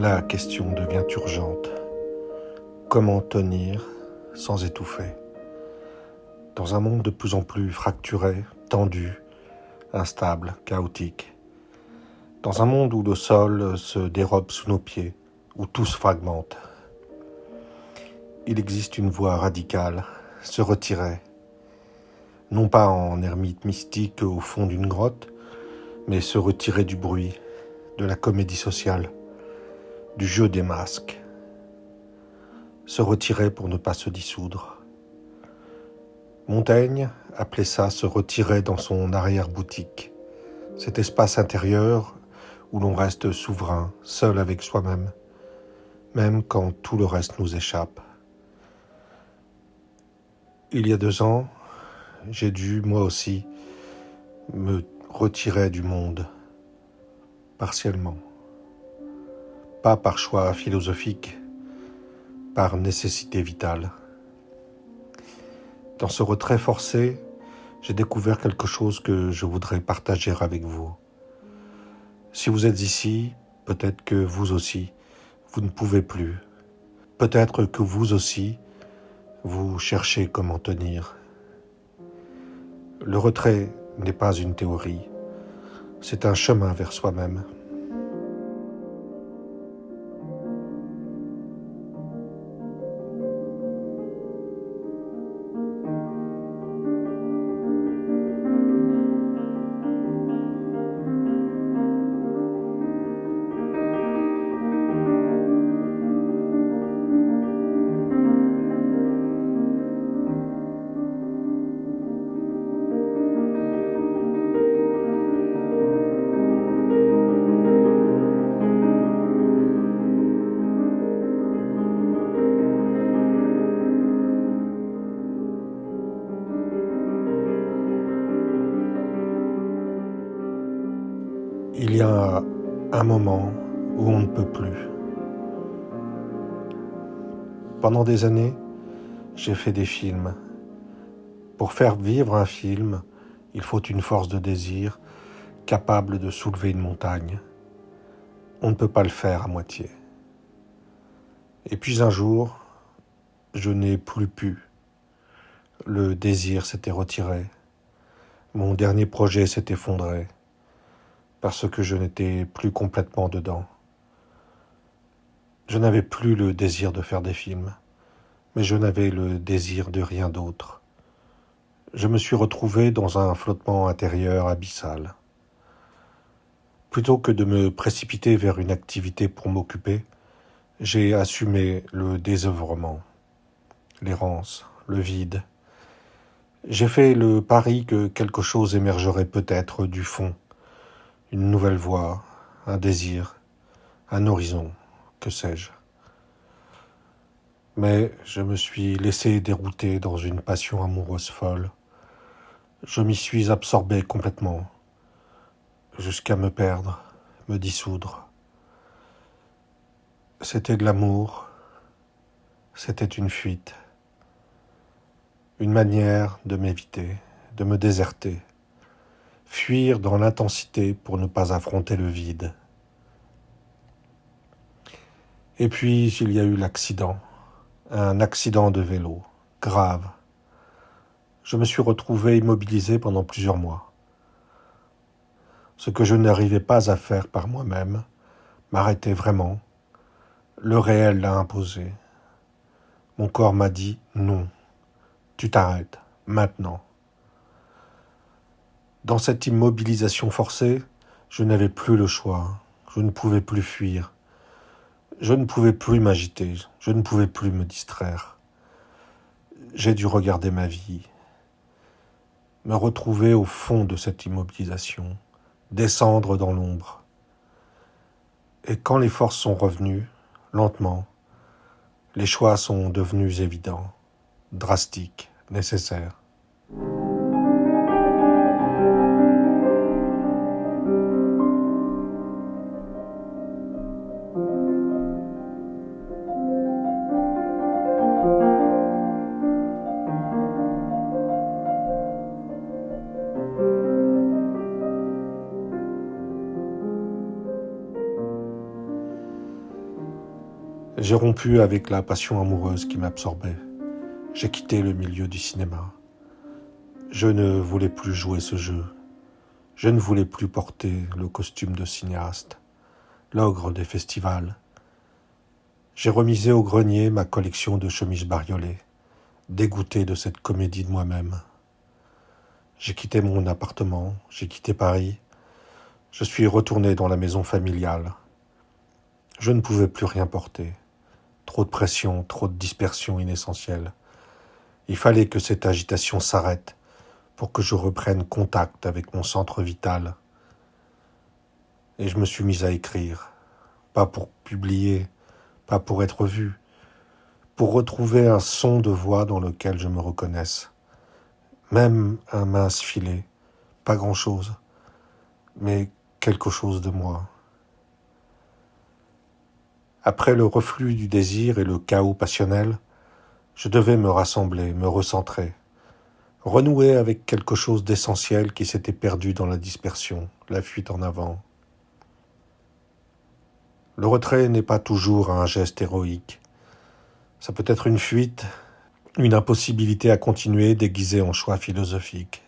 La question devient urgente. Comment tenir sans étouffer? Dans un monde de plus en plus fracturé, tendu, instable, chaotique. Dans un monde où le sol se dérobe sous nos pieds, où tout se fragmente. Il existe une voie radicale, se retirer. Non pas en ermite mystique au fond d'une grotte, mais se retirer du bruit, de la comédie sociale, du jeu des masques. Se retirer pour ne pas se dissoudre. Montaigne appelait ça se retirer dans son arrière-boutique, cet espace intérieur où l'on reste souverain, seul avec soi-même, même quand tout le reste nous échappe. Il y a 2 ans, j'ai dû, moi aussi, me retirer du monde, partiellement. Pas par choix philosophique, par nécessité vitale. Dans ce retrait forcé, j'ai découvert quelque chose que je voudrais partager avec vous. Si vous êtes ici, peut-être que vous aussi, vous ne pouvez plus. Peut-être que vous aussi, vous cherchez comment tenir. Le retrait n'est pas une théorie, c'est un chemin vers soi-même. Il y a un moment où on ne peut plus. Pendant des années, j'ai fait des films. Pour faire vivre un film, il faut une force de désir capable de soulever une montagne. On ne peut pas le faire à moitié. Et puis un jour, je n'ai plus pu. Le désir s'était retiré. Mon dernier projet s'est effondré parce que je n'étais plus complètement dedans. Je n'avais plus le désir de faire des films, mais je n'avais le désir de rien d'autre. Je me suis retrouvé dans un flottement intérieur abyssal. Plutôt que de me précipiter vers une activité pour m'occuper, j'ai assumé le désœuvrement, l'errance, le vide. J'ai fait le pari que quelque chose émergerait peut-être du fond, une nouvelle voie, un désir, un horizon, que sais-je. Mais je me suis laissé dérouter dans une passion amoureuse folle. Je m'y suis absorbé complètement, jusqu'à me perdre, me dissoudre. C'était de l'amour, c'était une fuite, une manière de m'éviter, de me déserter, fuir dans l'intensité pour ne pas affronter le vide. Et puis il y a eu l'accident, un accident de vélo, grave. Je me suis retrouvé immobilisé pendant plusieurs mois. Ce que je n'arrivais pas à faire par moi-même, m'arrêter vraiment, le réel l'a imposé. Mon corps m'a dit non, tu t'arrêtes, maintenant. Dans cette immobilisation forcée, je n'avais plus le choix, je ne pouvais plus fuir, je ne pouvais plus m'agiter, je ne pouvais plus me distraire. J'ai dû regarder ma vie, me retrouver au fond de cette immobilisation, descendre dans l'ombre. Et quand les forces sont revenues, lentement, les choix sont devenus évidents, drastiques, nécessaires. J'ai rompu avec la passion amoureuse qui m'absorbait. J'ai quitté le milieu du cinéma. Je ne voulais plus jouer ce jeu. Je ne voulais plus porter le costume de cinéaste, l'ogre des festivals. J'ai remisé au grenier ma collection de chemises bariolées, dégoûté de cette comédie de moi-même. J'ai quitté mon appartement, j'ai quitté Paris. Je suis retourné dans la maison familiale. Je ne pouvais plus rien porter. Trop de pression, trop de dispersion inessentielle. Il fallait que cette agitation s'arrête pour que je reprenne contact avec mon centre vital. Et je me suis mis à écrire, pas pour publier, pas pour être vu, pour retrouver un son de voix dans lequel je me reconnaisse. Même un mince filet, pas grand-chose, mais quelque chose de moi. Après le reflux du désir et le chaos passionnel, je devais me rassembler, me recentrer, renouer avec quelque chose d'essentiel qui s'était perdu dans la dispersion, la fuite en avant. Le retrait n'est pas toujours un geste héroïque. Ça peut être une fuite, une impossibilité à continuer déguisée en choix philosophique.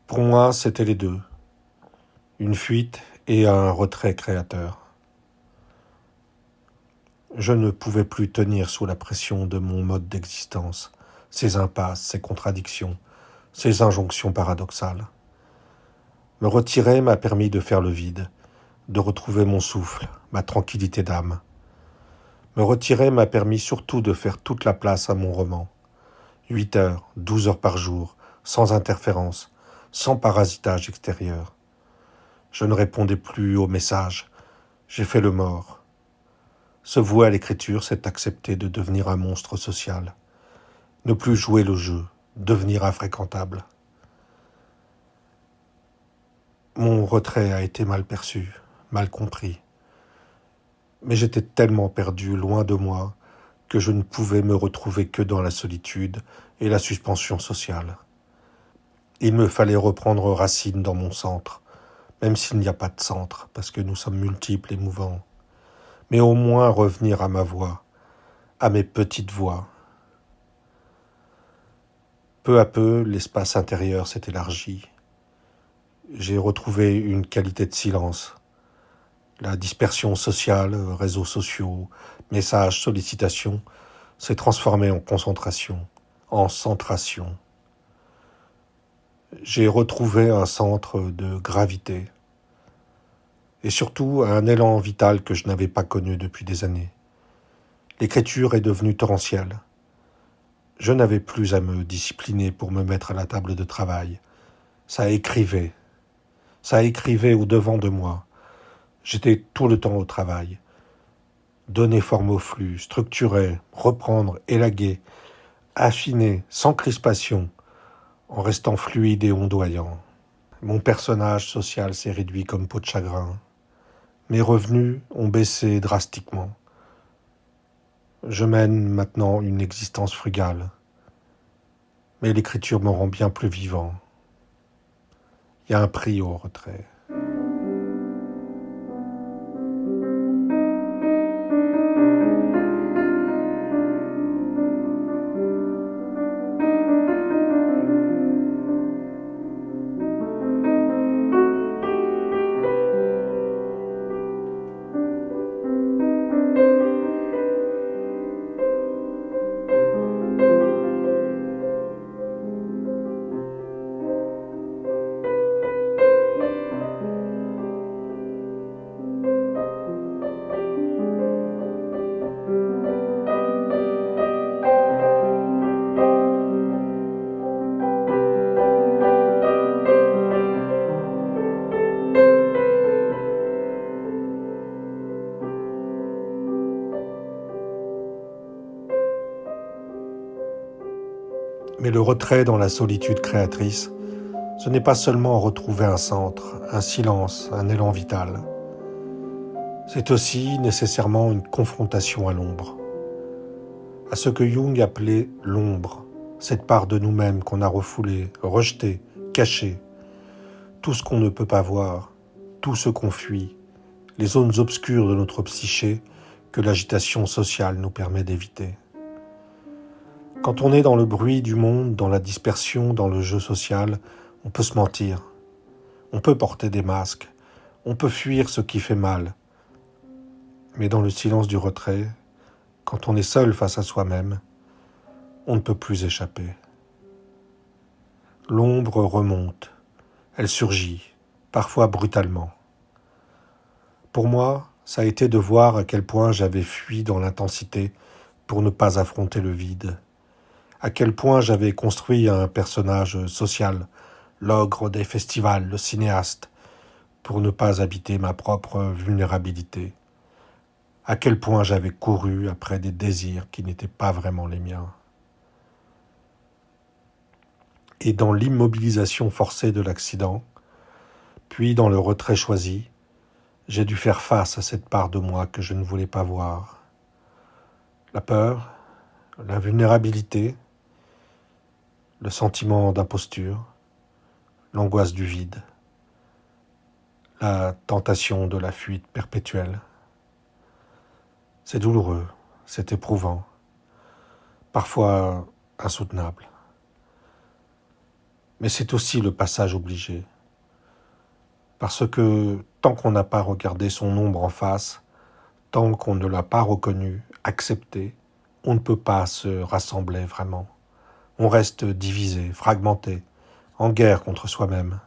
Pour moi, c'était les deux. Une fuite et un retrait créateur. Je ne pouvais plus tenir sous la pression de mon mode d'existence, ses impasses, ses contradictions, ses injonctions paradoxales. Me retirer m'a permis de faire le vide, de retrouver mon souffle, ma tranquillité d'âme. Me retirer m'a permis surtout de faire toute la place à mon roman. 8 heures, 12 heures par jour, sans interférence, sans parasitage extérieur. Je ne répondais plus aux messages, j'ai fait le mort. Se vouer à l'écriture, c'est accepter de devenir un monstre social. Ne plus jouer le jeu, devenir infréquentable. Mon retrait a été mal perçu, mal compris. Mais j'étais tellement perdu, loin de moi, que je ne pouvais me retrouver que dans la solitude et la suspension sociale. Il me fallait reprendre racine dans mon centre, même s'il n'y a pas de centre, parce que nous sommes multiples et mouvants. Mais au moins revenir à ma voix, à mes petites voix. Peu à peu, l'espace intérieur s'est élargi. J'ai retrouvé une qualité de silence. La dispersion sociale, réseaux sociaux, messages, sollicitations, s'est transformée en concentration, en centration. J'ai retrouvé un centre de gravité. Et surtout un élan vital que je n'avais pas connu depuis des années. L'écriture est devenue torrentielle. Je n'avais plus à me discipliner pour me mettre à la table de travail. Ça écrivait au-devant de moi. J'étais tout le temps au travail. Donner forme au flux, structurer, reprendre, élaguer, affiner, sans crispation, en restant fluide et ondoyant. Mon personnage social s'est réduit comme peau de chagrin. Mes revenus ont baissé drastiquement. Je mène maintenant une existence frugale. Mais l'écriture me rend bien plus vivant. Il y a un prix au retrait. Mais le retrait dans la solitude créatrice, ce n'est pas seulement retrouver un centre, un silence, un élan vital. C'est aussi nécessairement une confrontation à l'ombre. À ce que Jung appelait l'ombre, cette part de nous-mêmes qu'on a refoulée, rejetée, cachée. Tout ce qu'on ne peut pas voir, tout ce qu'on fuit, les zones obscures de notre psyché que l'agitation sociale nous permet d'éviter. Quand on est dans le bruit du monde, dans la dispersion, dans le jeu social, on peut se mentir, on peut porter des masques, on peut fuir ce qui fait mal. Mais dans le silence du retrait, quand on est seul face à soi-même, on ne peut plus échapper. L'ombre remonte, elle surgit, parfois brutalement. Pour moi, ça a été de voir à quel point j'avais fui dans l'intensité pour ne pas affronter le vide, à quel point j'avais construit un personnage social, l'ogre des festivals, le cinéaste, pour ne pas habiter ma propre vulnérabilité, à quel point j'avais couru après des désirs qui n'étaient pas vraiment les miens. Et dans l'immobilisation forcée de l'accident, puis dans le retrait choisi, j'ai dû faire face à cette part de moi que je ne voulais pas voir. La peur, la vulnérabilité, le sentiment d'imposture, l'angoisse du vide, la tentation de la fuite perpétuelle. C'est douloureux, c'est éprouvant, parfois insoutenable. Mais c'est aussi le passage obligé. Parce que tant qu'on n'a pas regardé son ombre en face, tant qu'on ne l'a pas reconnu, accepté, on ne peut pas se rassembler vraiment. On reste divisé, fragmenté, en guerre contre soi-même.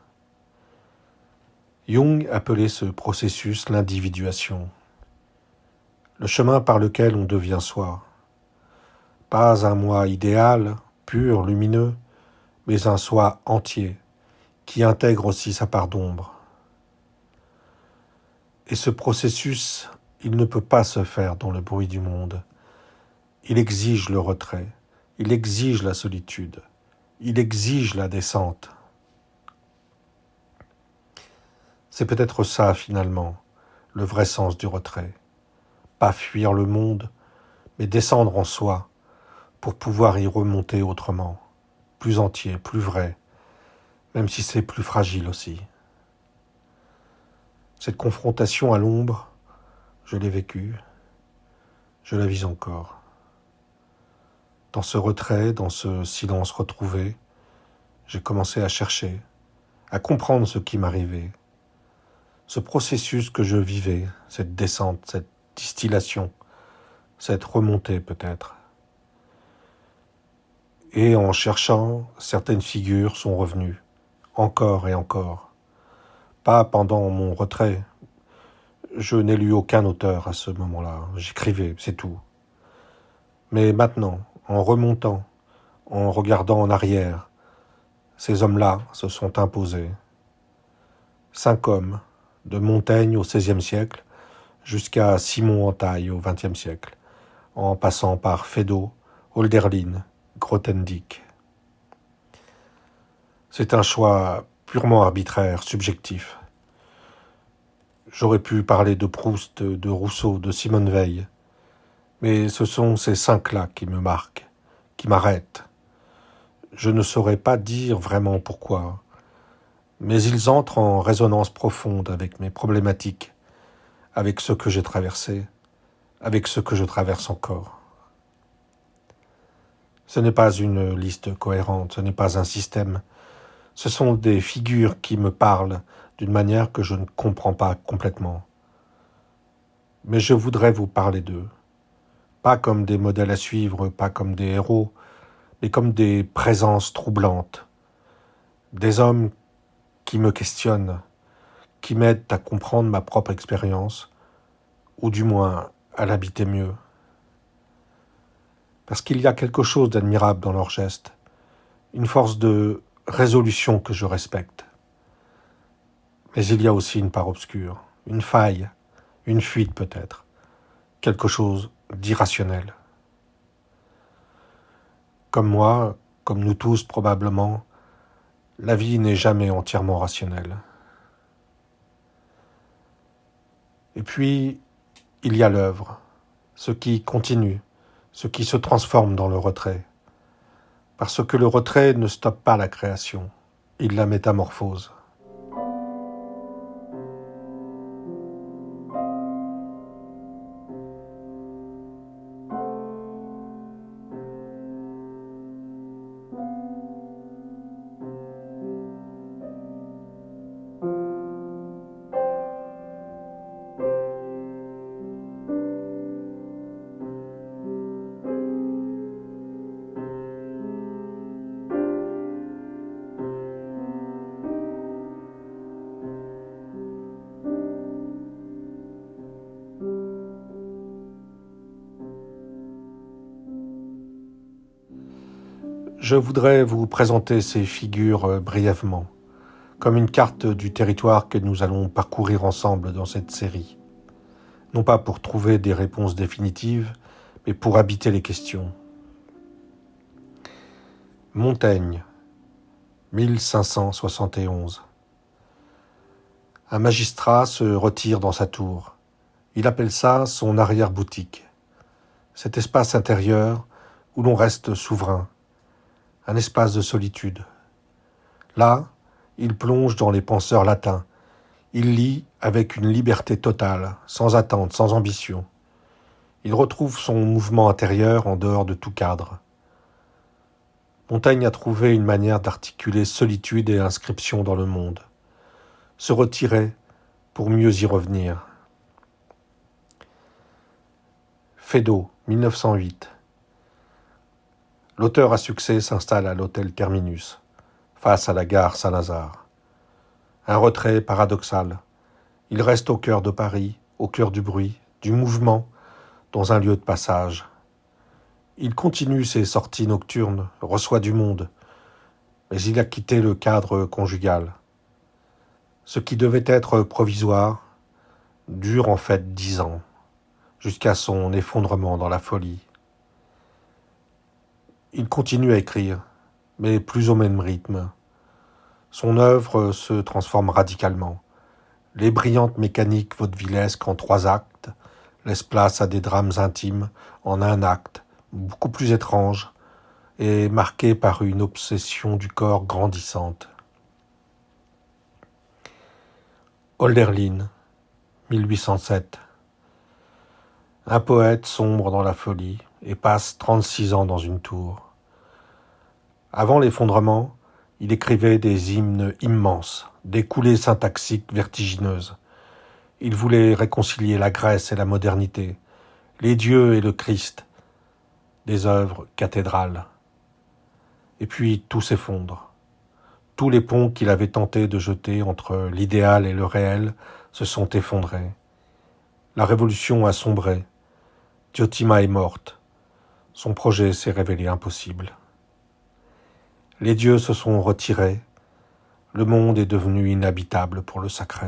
Jung appelait ce processus l'individuation, le chemin par lequel on devient soi. Pas un moi idéal, pur, lumineux, mais un soi entier, qui intègre aussi sa part d'ombre. Et ce processus, il ne peut pas se faire dans le bruit du monde. Il exige le retrait, il exige la solitude, il exige la descente. C'est peut-être ça, finalement, le vrai sens du retrait. Pas fuir le monde, mais descendre en soi pour pouvoir y remonter autrement, plus entier, plus vrai, même si c'est plus fragile aussi. Cette confrontation à l'ombre, je l'ai vécue, je la vis encore. Dans ce retrait, dans ce silence retrouvé, j'ai commencé à chercher, à comprendre ce qui m'arrivait. Ce processus que je vivais, cette descente, cette distillation, cette remontée peut-être. Et en cherchant, certaines figures sont revenues, encore et encore. Pas pendant mon retrait. Je n'ai lu aucun auteur à ce moment-là. J'écrivais, c'est tout. Mais maintenant, en remontant, en regardant en arrière, ces hommes-là se sont imposés. 5 hommes, de Montaigne au XVIe siècle jusqu'à Simon Entaille au XXe siècle, en passant par Feydeau, Hölderlin, Grothendieck. C'est un choix purement arbitraire, subjectif. J'aurais pu parler de Proust, de Rousseau, de Simone Veil, mais ce sont ces 5-là qui me marquent, qui m'arrêtent. Je ne saurais pas dire vraiment pourquoi, mais ils entrent en résonance profonde avec mes problématiques, avec ce que j'ai traversé, avec ce que je traverse encore. Ce n'est pas une liste cohérente, ce n'est pas un système. Ce sont des figures qui me parlent d'une manière que je ne comprends pas complètement. Mais je voudrais vous parler d'eux. Pas comme des modèles à suivre, pas comme des héros, mais comme des présences troublantes. Des hommes qui me questionnent, qui m'aident à comprendre ma propre expérience, ou du moins à l'habiter mieux. Parce qu'il y a quelque chose d'admirable dans leurs gestes, une force de résolution que je respecte. Mais il y a aussi une part obscure, une faille, une fuite peut-être, quelque chose d'irrationnel. Comme moi, comme nous tous probablement, la vie n'est jamais entièrement rationnelle. Et puis, il y a l'œuvre, ce qui continue, ce qui se transforme dans le retrait. Parce que le retrait ne stoppe pas la création, il la métamorphose. Je voudrais vous présenter ces figures brièvement, comme une carte du territoire que nous allons parcourir ensemble dans cette série. Non pas pour trouver des réponses définitives, mais pour habiter les questions. Montaigne, 1571. Un magistrat se retire dans sa tour. Il appelle ça son arrière-boutique. Cet espace intérieur où l'on reste souverain. Un espace de solitude. Là, il plonge dans les penseurs latins. Il lit avec une liberté totale, sans attente, sans ambition. Il retrouve son mouvement intérieur en dehors de tout cadre. Montaigne a trouvé une manière d'articuler solitude et inscription dans le monde. Se retirer pour mieux y revenir. Feydeau, 1908. L'auteur à succès s'installe à l'hôtel Terminus, face à la gare Saint-Lazare. Un retrait paradoxal. Il reste au cœur de Paris, au cœur du bruit, du mouvement, dans un lieu de passage. Il continue ses sorties nocturnes, reçoit du monde, mais il a quitté le cadre conjugal. Ce qui devait être provisoire dure en fait 10 ans, jusqu'à son effondrement dans la folie. Il continue à écrire, mais plus au même rythme. Son œuvre se transforme radicalement. Les brillantes mécaniques vaudevillesques en 3 actes laissent place à des drames intimes en 1 acte, beaucoup plus étranges et marqués par une obsession du corps grandissante. Hölderlin, 1807. Un poète sombre dans la folie et passe 36 ans dans une tour. Avant l'effondrement, il écrivait des hymnes immenses, des coulées syntaxiques vertigineuses. Il voulait réconcilier la Grèce et la modernité, les dieux et le Christ, des œuvres cathédrales. Et puis tout s'effondre. Tous les ponts qu'il avait tenté de jeter entre l'idéal et le réel se sont effondrés. La révolution a sombré. Diotima est morte. Son projet s'est révélé impossible. Les dieux se sont retirés. Le monde est devenu inhabitable pour le sacré.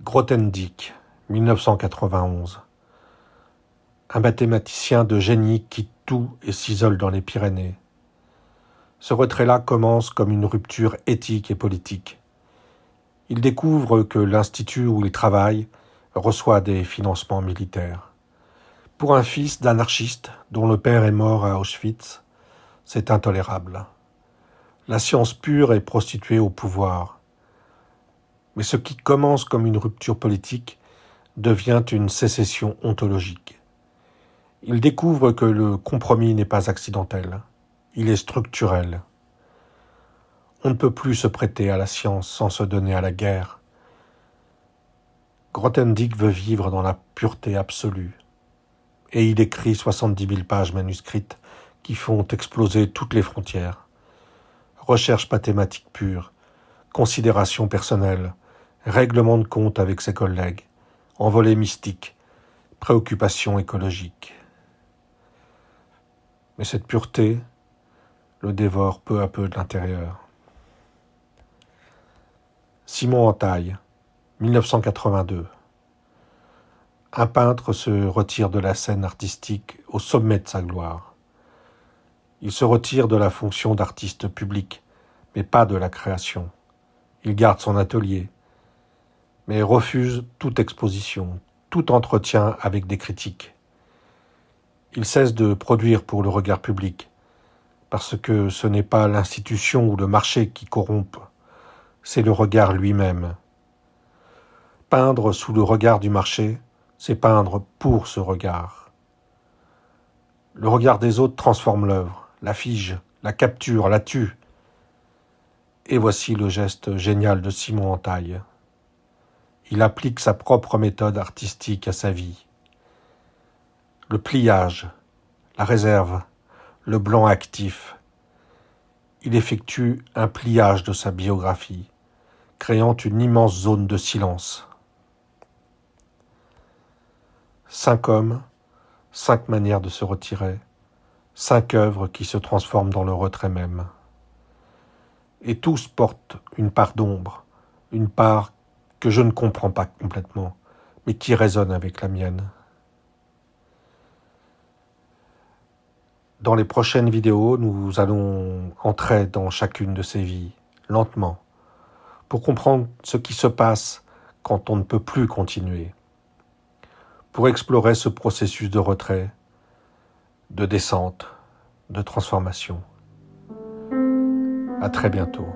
Grothendieck, 1991. Un mathématicien de génie quitte tout et s'isole dans les Pyrénées. Ce retrait-là commence comme une rupture éthique et politique. Il découvre que l'institut où il travaille reçoit des financements militaires. Pour un fils d'anarchiste dont le père est mort à Auschwitz, c'est intolérable. La science pure est prostituée au pouvoir. Mais ce qui commence comme une rupture politique devient une sécession ontologique. Il découvre que le compromis n'est pas accidentel, il est structurel. On ne peut plus se prêter à la science sans se donner à la guerre. Grothendieck veut vivre dans la pureté absolue. Et il écrit 70 000 pages manuscrites qui font exploser toutes les frontières. Recherche mathématique pure, considération personnelle, règlement de compte avec ses collègues, envolée mystique, préoccupation écologique. Mais cette pureté le dévore peu à peu de l'intérieur. Simon Antaille, 1982. Un peintre se retire de la scène artistique au sommet de sa gloire. Il se retire de la fonction d'artiste public, mais pas de la création. Il garde son atelier, mais refuse toute exposition, tout entretien avec des critiques. Il cesse de produire pour le regard public, parce que ce n'est pas l'institution ou le marché qui corrompent, c'est le regard lui-même. Peindre sous le regard du marché, c'est peindre pour ce regard. Le regard des autres transforme l'œuvre, la fige, la capture, la tue. Et voici le geste génial de Simon Antaille. Il applique sa propre méthode artistique à sa vie. Le pliage, la réserve, le blanc actif. Il effectue un pliage de sa biographie, créant une immense zone de silence. 5 hommes, 5 manières de se retirer, 5 œuvres qui se transforment dans le retrait même. Et tous portent une part d'ombre, une part que je ne comprends pas complètement, mais qui résonne avec la mienne. Dans les prochaines vidéos, nous allons entrer dans chacune de ces vies, lentement, pour comprendre ce qui se passe quand on ne peut plus continuer, pour explorer ce processus de retrait, de descente, de transformation. À très bientôt.